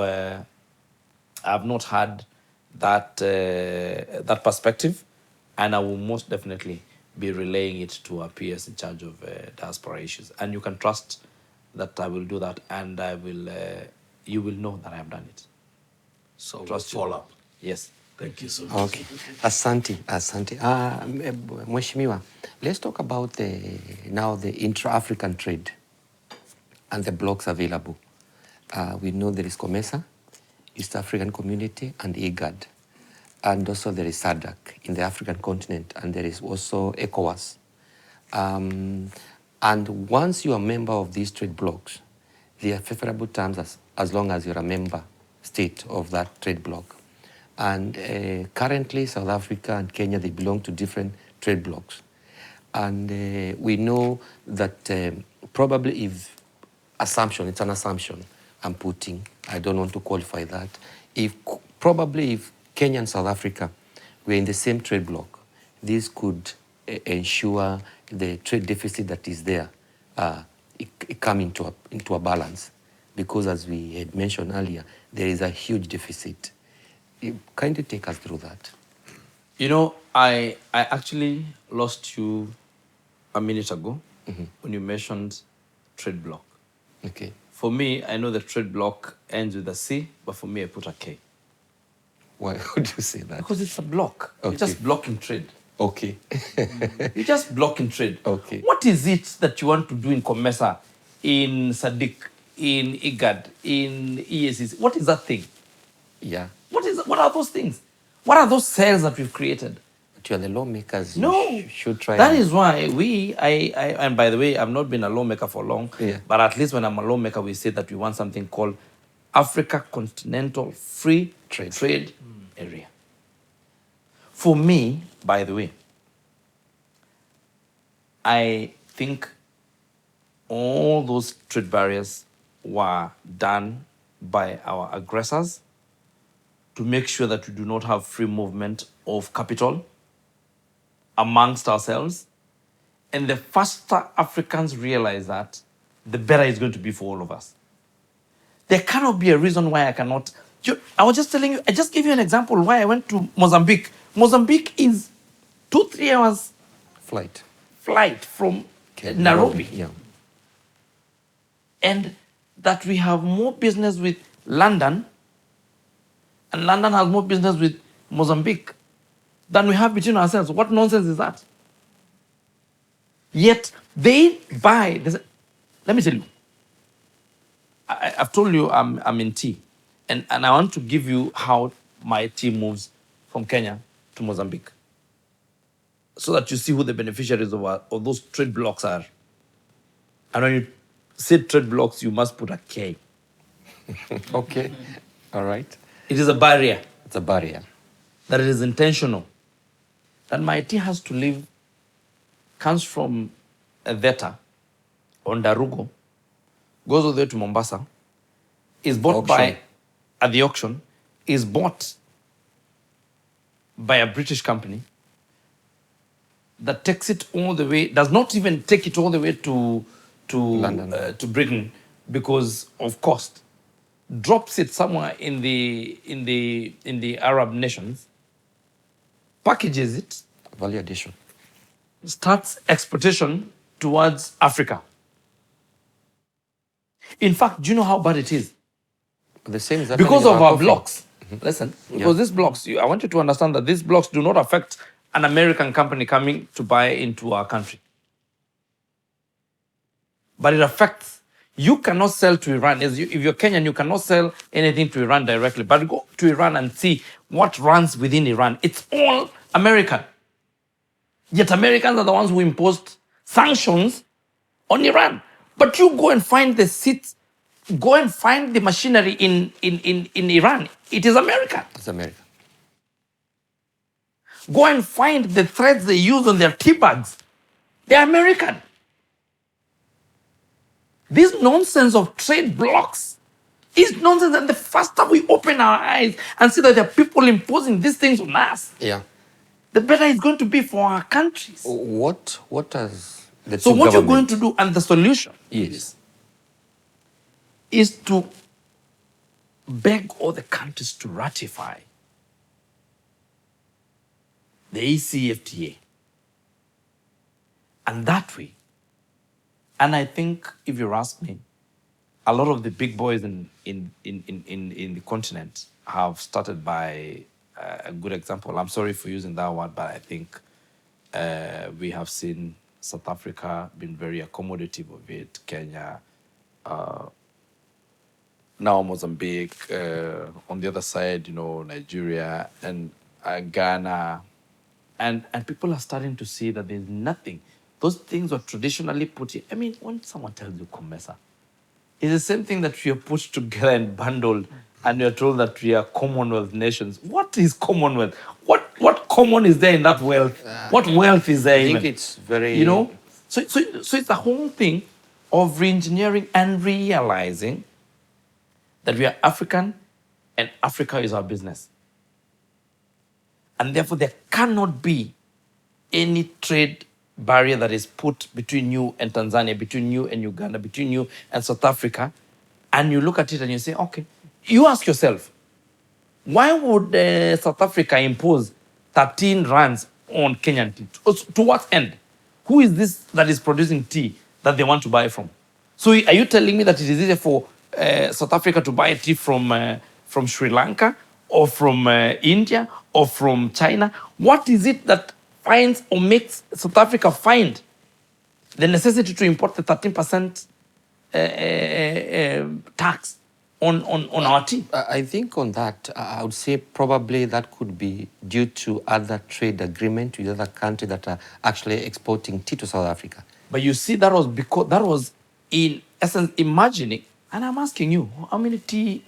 not had that perspective, and I will most definitely be relaying it to our peers in charge of diaspora issues. And you can trust that I will do that, and I will. You will know that I have done it. So Trust we'll follow up. Yes. Thank you so much. Okay. Asante. Mheshimiwa, let's talk about now the intra-African trade and the blocks available. We know there is COMESA, East African Community, and IGAD. And also there is SADC in the African continent, and there is also ECOWAS. And once you are a member of these trade blocks, there are favorable terms as long as you're a member state of that trade bloc. And currently, South Africa and Kenya, they belong to different trade blocks. And we know that probably it's an assumption I'm putting, I don't want to qualify that, if Kenya and South Africa were in the same trade bloc, this could ensure the trade deficit that is there it come into a balance. Because as we had mentioned earlier, there is a huge deficit. Kindly take us through that. You know, I actually lost you a minute ago when you mentioned trade bloc. Okay. For me, I know the trade bloc ends with a C, but for me, I put a K. Why would you say that? Because it's a block. Okay. You're just blocking trade. Okay. You're just blocking trade. Okay. What is it that you want to do in COMESA, in SADC, in IGAD, in EACC? What is that thing? Yeah. What are those things? What are those cells that we've created? But you are the lawmakers. No. You should try. That is why and by the way, I've not been a lawmaker for long, but at least when I'm a lawmaker, we say that we want something called Africa Continental Free Trade Area. For me, by the way, I think all those trade barriers were done by our aggressors to make sure that we do not have free movement of capital amongst ourselves. And the faster Africans realize that, the better it's going to be for all of us. There cannot be a reason why I cannot. I was just telling you, I just gave you an example why I went to Mozambique. Mozambique is 2-3 hours flight from Nairobi. Yeah. And that we have more business with London, and London has more business with Mozambique than we have between ourselves. What nonsense is that? Yet they buy. Let me tell you. I've told you I'm in tea, and I want to give you how my tea moves from Kenya to Mozambique, so that you see who the beneficiaries of those trade blocks are. And when you say trade blocks, you must put a K. Okay. All right. It is a barrier. It's a barrier. That it is intentional. That my tea has to leave, comes from Veta on Darugo, goes all the way to Mombasa, is bought at the auction, is bought by a British company that takes it all the way, does not even take it all the way to London. To Britain because of cost, drops it somewhere in the Arab nations, packages it, Value addition. starts exportation towards Africa. In fact, do you know how bad it is? The same is Because happening of in our coffee. blocks. Listen, because these blocks, I want you to understand that these blocks do not affect an American company coming to buy into our country. But it affects, you cannot sell to Iran. If you're Kenyan, you cannot sell anything to Iran directly. But go to Iran and see what runs within Iran. It's all American. Yet Americans are the ones who imposed sanctions on Iran. But you go and find the seats, go and find the machinery in Iran. It is American. It's America. Go and find the threads they use on their tea bags. They're American. This nonsense of trade blocks is nonsense. And the faster we open our eyes and see that there are people imposing these things on us, Yeah. the better it's going to be for our countries. What does the So two what you're going government- to do, and the solution Yes. is to beg all the countries to ratify the ECFTA. And that way, and I think if you ask me, a lot of the big boys in the continent have started by a good example. I'm sorry for using that word, but I think we have seen South Africa being very accommodative of it, Kenya, now Mozambique, on the other side, Nigeria and Ghana. And people are starting to see that there's nothing. Those things were traditionally put in. I mean, when someone tells you Comesa, it's the same thing that we are put together and bundled, and you're told that we are Commonwealth nations. What is Commonwealth? What common is there in that wealth? What wealth is there? I think even? it's very... So it's the whole thing of re-engineering and realizing that we are African and Africa is our business. And therefore, there cannot be any trade barrier that is put between you and Tanzania, between you and Uganda, between you and South Africa. And you look at it and you say, okay, you ask yourself, why would South Africa impose 13 rands on Kenyan tea? To what end? Who is this that is producing tea that they want to buy from? So are you telling me that it is easier for South Africa to buy tea from Sri Lanka or from India or from China? What is it that finds or makes South Africa find the necessity to import the 13% tax on our tea? I think on that, I would say probably that could be due to other trade agreement with other countries that are actually exporting tea to South Africa. But you see, that was because that was in essence imagining. And I'm asking you, how many tea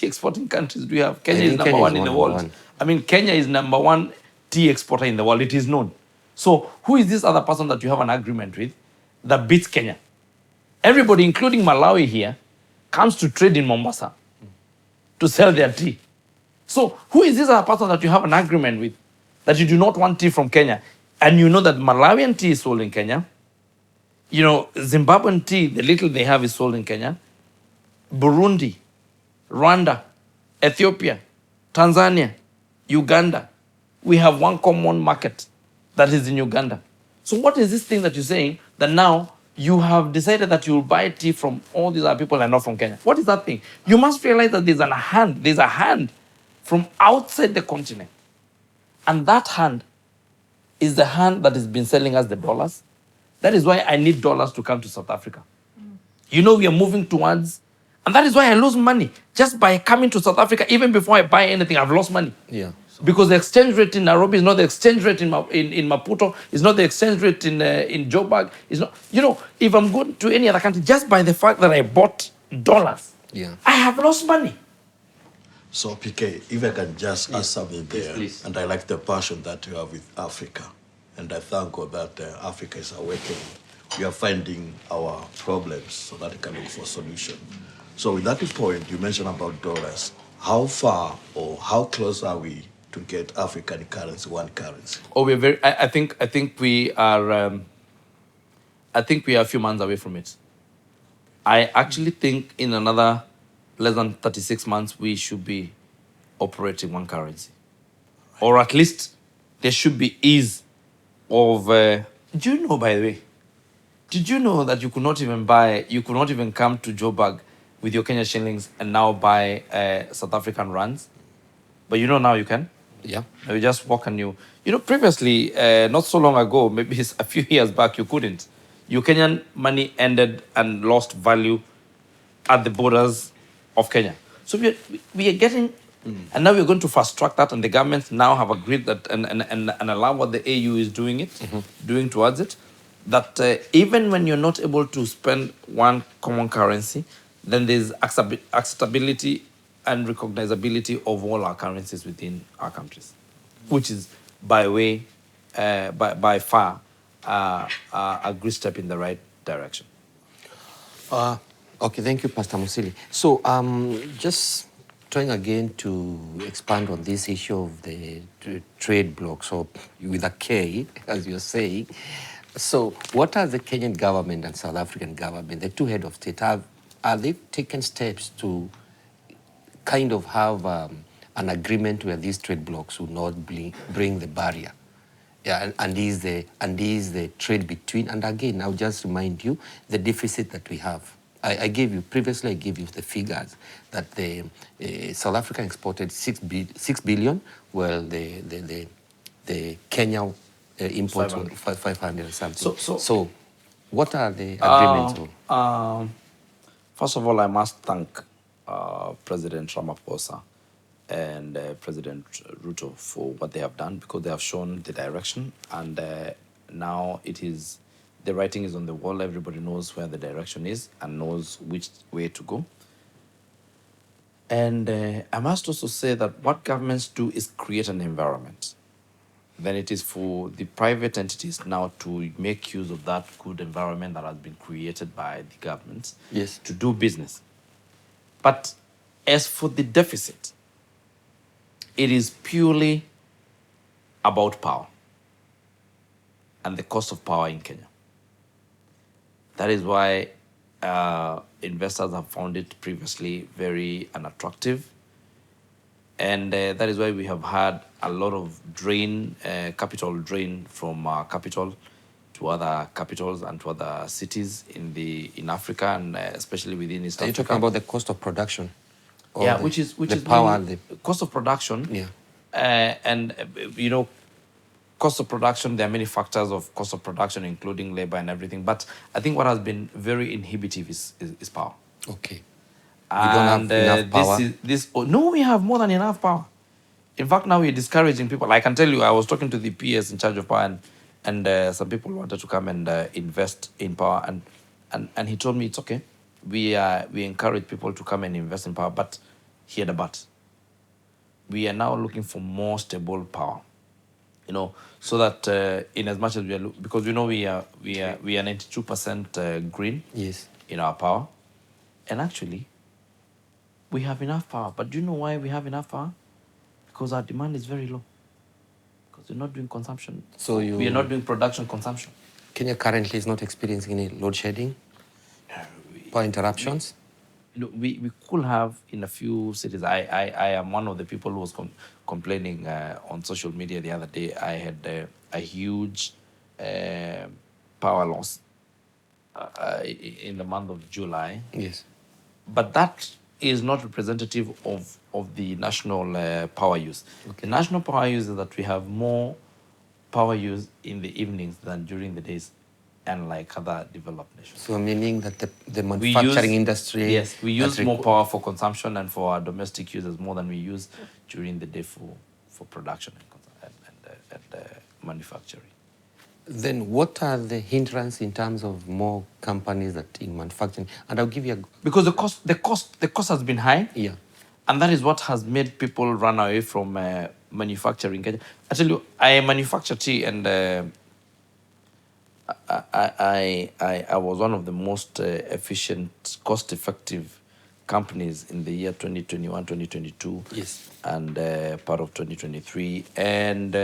exporting countries do you have? Kenya is number Kenya one is in the number world. one. I mean, Kenya is number one tea exporter in the world. It is known. So who is this other person that you have an agreement with that beats Kenya? Everybody, including Malawi here, comes to trade in Mombasa to sell their tea. So who is this other person that you have an agreement with that you do not want tea from Kenya? And you know that Malawian tea is sold in Kenya. Zimbabwean tea, the little they have is sold in Kenya. Burundi, Rwanda, Ethiopia, Tanzania, Uganda. We have one common market that is in Uganda. So what is this thing that you're saying that now you have decided that you'll buy tea from all these other people and not from Kenya. What is that thing? You must realize that there's a hand from outside the continent. And that hand is the hand that has been selling us the dollars. That is why I need dollars to come to South Africa. You know, we are moving towards, and that is why I lose money. Just by coming to South Africa, even before I buy anything, I've lost money. Yeah. Because the exchange rate in Nairobi is not the exchange rate in Maputo, it's not the exchange rate in Joburg. It's not, you know, if I'm going to any other country, just by the fact that I bought dollars, Yeah. I have lost money. So, PK, if I can just ask something there, please. and I like the passion that you have with Africa, and I thank God that Africa is awakening. We are finding our problems so that it can look for solution. So, with that point, you mentioned about dollars. How far or how close are we to get African currency, one currency? Oh, we're very. I think we are. I think we are a few months away from it. I actually think in another less than 36 months we should be operating one currency, or at least there should be ease of. Do you know, by the way? Did you know that you could not even come to Joburg with your Kenya shillings and now buy South African rands? But you know now you can. Yeah. You just walk and you know, previously, not so long ago, maybe a few years back, you couldn't. Your Kenyan money ended and lost value at the borders of Kenya. So we are getting, and now we're going to fast track that, and the governments now have agreed that and allow what the AU is doing towards it, that even when you're not able to spend one common currency, then there's acceptability and recognizability of all our currencies within our countries, which is by far a good step in the right direction. Okay, thank you, Pastor Musili. So, just trying again to expand on this issue of the trade bloc, so with a K, as you're saying. So, what are the Kenyan government and South African government, the two head of state, are they taken steps to kind of have an agreement where these trade blocs will not bring the barrier? Yeah, and is the trade between, and again, I'll just remind you the deficit that we have. I gave you the figures that the South Africa exported 6 billion, well, the Kenya imports 500 something. So what are the agreements? First of all, I must thank President Ramaphosa and President Ruto for what they have done, because they have shown the direction, and now the writing is on the wall. Everybody knows where the direction is and knows which way to go. And I must also say that what governments do is create an environment. Then it is for the private entities now to make use of that good environment that has been created by the governments, Yes, to do business. But as for the deficit, it is purely about power and the cost of power in Kenya. That is why investors have found it previously very unattractive. And that is why we have had a lot of capital drain from capital to other capitals and to other cities in Africa, and especially within East are you Africa. talking about the cost of production? Or Yeah, the, which is the power and the the cost of production. Yeah. And you know, cost of production, there are many factors of cost of production, including labor and everything. But I think what has been very inhibitive is power. Okay. We don't have enough power. No, we have more than enough power. In fact, now we're discouraging people. I can tell you, I was talking to the PS in charge of power, and some people wanted to come and invest in power, and he told me it's okay. We encourage people to come and invest in power, but he had a but. We are now looking for more stable power, you know, so that in as much as we are, because we know we are 92% green, Yes. in our power, and actually we have enough power. But do you know why we have enough power? Because our demand is very low. Because we're not doing consumption. So we are not doing production consumption. Kenya currently is not experiencing any load shedding, power interruptions. You know, we could have in a few cities. I am one of the people who was complaining on social media the other day. I had a huge power loss in the month of July. Yes. But that is not representative of the national power use. The national power use is that we have more power use in the evenings than during the days, unlike other developed nations. So meaning that the We manufacturing use- industry... Yes, we use more power for consumption and for our domestic users more than we use during the day for production and manufacturing. Then what are the hindrances in terms of more companies that in manufacturing? And I'll give you a... Because the cost has been high. Yeah. And that is what has made people run away from manufacturing. I tell you, I manufacture tea, and I was one of the most efficient, cost-effective companies in the year 2021, 2022, Yes. and part of 2023. And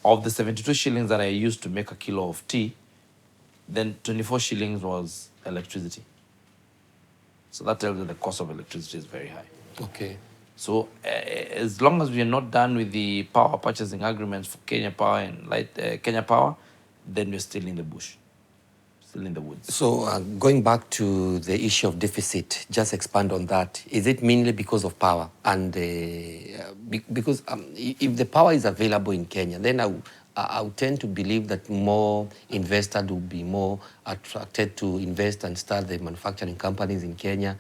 of the 72 shillings that I used to make a kilo of tea, then 24 shillings was electricity. So that tells you the cost of electricity is very high. Okay. So as long as we are not done with the power purchasing agreements for Kenya Power and Kenya Power, then we're still in the bush, still in the woods. So going back to the issue of deficit, just expand on that. Is it mainly because of power? And because if the power is available in Kenya, then I would tend to believe that more investors will be more attracted to invest and start the manufacturing companies in Kenya,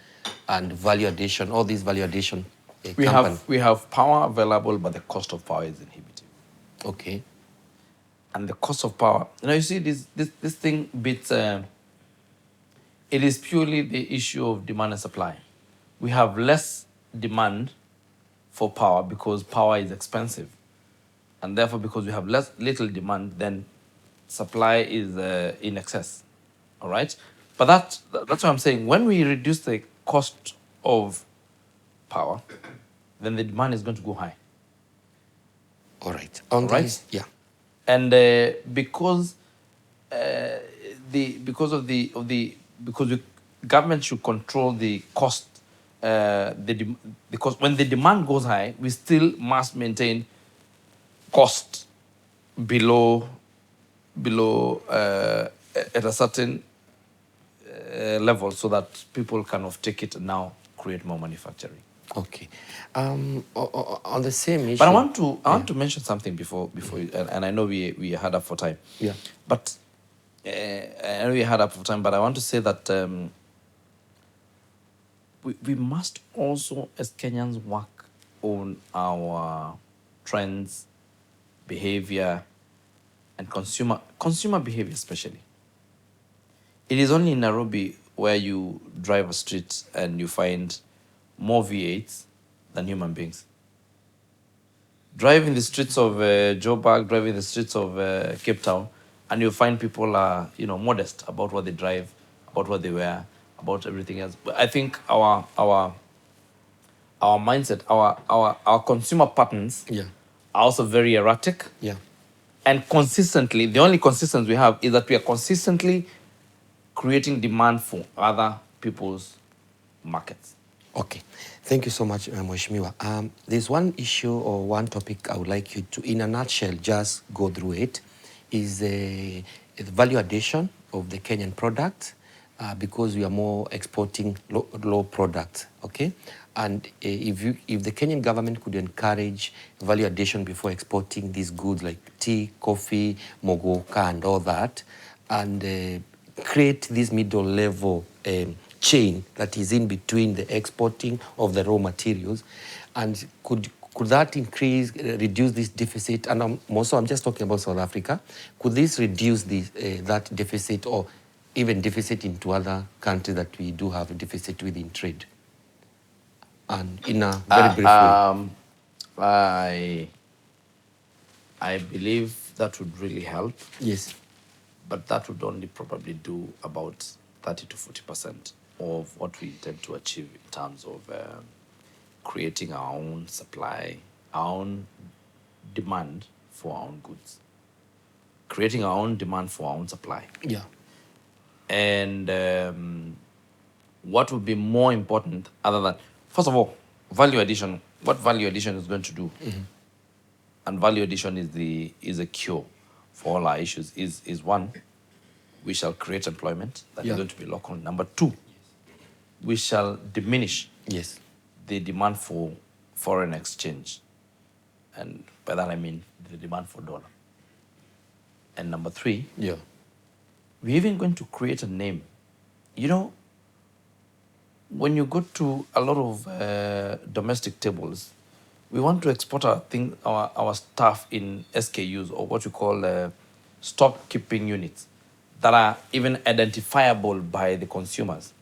and value addition, all these value addition companies. We have power available, but the cost of power is inhibitive. Okay. And the cost of power, you see, this thing beats. It is purely the issue of demand and supply. We have less demand for power because power is expensive, and therefore, because we have little demand, then supply is in excess. All right, but that's what I'm saying. When we reduce the cost of power, then the demand is going to go high. All right. All right. Yeah. And because government should control the cost, because when the demand goes high, we still must maintain cost below at a certain level, so that people can take it and now create more manufacturing. Okay. On the same issue. But I want to mention something before and I know we had up for time. Yeah. But I know we had up for time, but I want to say that we must also, as Kenyans, work on our trends, behavior, and consumer behavior especially. It is only in Nairobi where you drive a street and you find more V8s than human beings. Driving the streets of Joburg, driving the streets of Cape Town, and you'll find people are modest about what they drive, about what they wear, about everything else. But I think our mindset, our consumer patterns Yeah. are also very erratic. Yeah. And consistently, the only consistency we have is that we are consistently creating demand for other people's markets. Okay. Thank you so much, Mheshimiwa. There's one issue or one topic I would like you to, in a nutshell, just go through it, is the value addition of the Kenyan product, because we are more exporting low products, okay? And if the Kenyan government could encourage value addition before exporting these goods like tea, coffee, mogoka, and all that, and create this middle level chain that is in between the exporting of the raw materials, and could that reduce this deficit? And I'm just talking about South Africa. Could this reduce that deficit, or even deficit into other countries that we do have a deficit within trade? And in a very brief way. I believe that would really help. Yes. But that would only probably do about 30 to 40% of what we intend to achieve in terms of creating our own supply, our own demand for our own goods, creating our own demand for our own supply. Yeah. And what would be more important other than, first of all, value addition, what value addition is going to do. Mm-hmm. And value addition is a cure for all our issues, is one, we shall create employment that is Yeah. going to be local. Number two, we shall diminish Yes. the demand for foreign exchange. And by that I mean the demand for dollar. And number three, Yeah. we're even going to create a name. You know, when you go to a lot of domestic tables, we want to export our stuff in SKUs, or what you call stock keeping units, that are even identifiable by the consumers.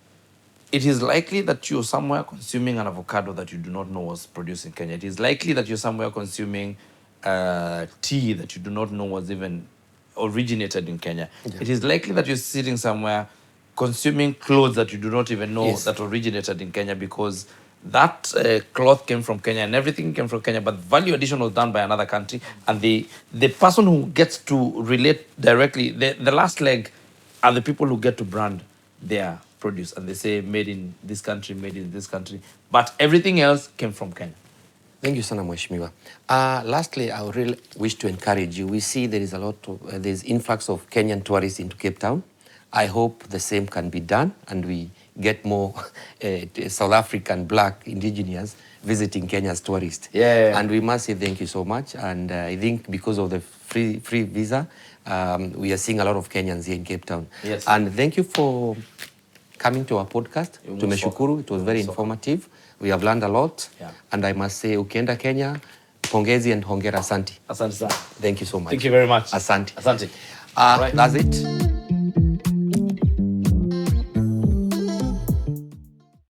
It is likely that you're somewhere consuming an avocado that you do not know was produced in Kenya. It is likely that you're somewhere consuming tea that you do not know was even originated in Kenya. Yeah. It is likely that you're sitting somewhere consuming clothes that you do not even know Yes. that originated in Kenya, because that cloth came from Kenya and everything came from Kenya, but value addition was done by another country. And the person who gets to relate directly, the last leg are the people who get to brand their produce, and they say made in this country, made in this country, but everything else came from Kenya. Thank you, Sana Mheshimiwa. Lastly, I would really wish to encourage you. We see there is a lot of, there's influx of Kenyan tourists into Cape Town. I hope the same can be done and we get more South African black indigenous visiting Kenya as tourists. Yeah. And we must say thank you so much. And I think because of the free visa, we are seeing a lot of Kenyans here in Cape Town. Yes. And thank you for coming to our podcast. You're most Tumeshukuru. welcome. It was very informative. We have learned a lot. Yeah. And I must say, ukienda Kenya, pongezi and hongera, asante. Asante sana. Thank you so much. Thank you very much. Asante. Asante. That's it.